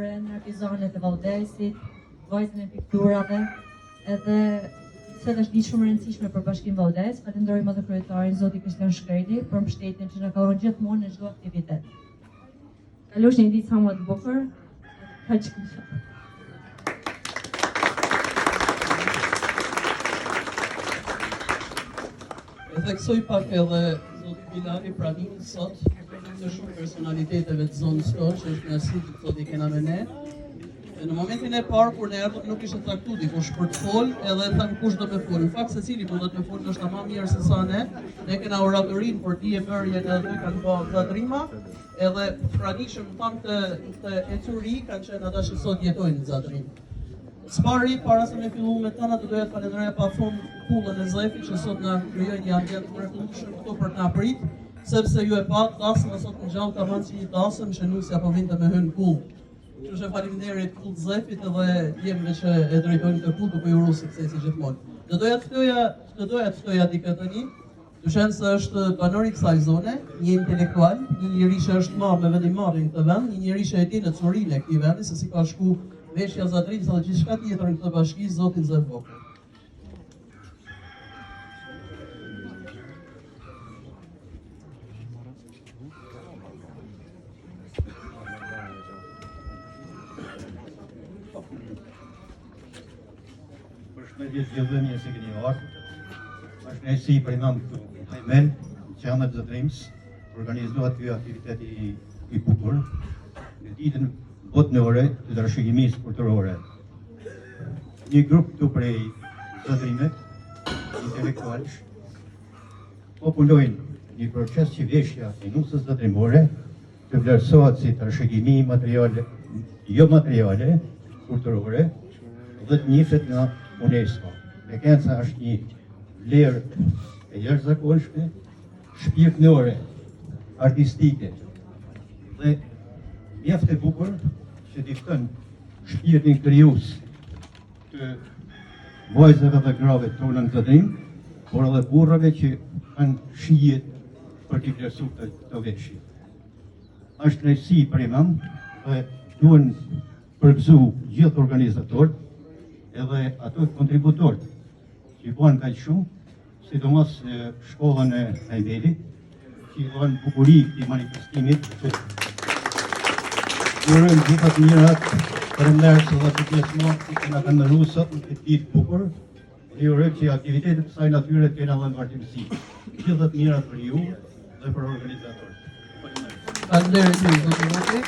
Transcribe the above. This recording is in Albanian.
në artizanet e Valldesit, vajzën e pikturave, edhe se është ditë shumë e rëndësishme për Bashkinë Valldes. Falenderojmë edhe kryetarin zoti Kristian Shkreli për mbështetjen që na ka dhënë gjithmonë në çdo aktivitet. Kalosh një ditë sa më të bukur. Kaq. E theksoj pak edhe zoti Bilali pranimin sot të shumë personaliteteve të zonës tonë, që është nësi që thotë i kena me ne. Në momentin e parë, kur ne erdhëm nuk ishte traktu dikush për të folë, edhe thamë kush do me folë. Në fakt, secili do të me folë është ma mirë se sa ne. Ne kena oratorin për dije mërjen edhe dy kanë bërë zadrima, edhe pranishëm thamë të ecuri kanë qenë ata që sot jetojnë në zadrim. Spari, para se me fillu me tëna, të doja të falenderoja pa fund Kullën e Zefi, që sot në krijojnë një ambient të mrekullueshëm këtu për të na prit, sepse ju e pat tasën e sot në gjallë ka vënë si një tasën, më shënusja po vinte me hyn Kullë. Që faleminderit Kullë Zefit edhe jemi që e drejtojnë të Kullë duke ju uru suksesi gjithmonë. Do doja të ftoja dikë tani, duhet se është banori i kësaj zone, një intelektual, një njeri që është marrë me vendimarrjen këtë vend, një njeri që e di në curinë e këtij vendi, se si ka shku veshja Zadrimit dhe gjithçka tjetër në këtë bashki, zotin Zef Vokër. Përshëndetje gjithëdhënie se keni ardhur. Është nësi për imam Hajmen, Qamet Zadrims, organizohet ky aktiviteti i bukur në ditën botërore të trashëgimisë kulturore. Një grup këtu prej Zadrimit, intelektualësh, populojnë një proces që veshja e nusës zadrimore të vlerësohet si trashëgimi materiale, jo materiale, kulturore, dhe të njihet nga UNESCO. Frekenca është një vlerë e jashtëzakonshme, shpirtërore, artistike dhe mjaft e bukur që dikton shpirtin krijues të vajzave dhe grave tonë në Zadrim, por edhe burrave që kanë shije për t'i vlerësuar këto veshje. Është kënaqësi për imam dhe duhen përgëzu gjithë organizatorët edhe ato kontributorët që i bën kaq shumë, sidomos shkollën e Hajmelit, që i bën bukuri këtij manifestimit. Urojmë gjithë të mirat përënderës dhe të pjesëmarrësit që na kanë ndërruar sot në këtë ditë bukur. Dhe urojmë që aktivitetet të kësaj natyre të kenë edhe vazhdimsi. Gjithë të mirat për ju dhe për organizatorët. Faleminderit.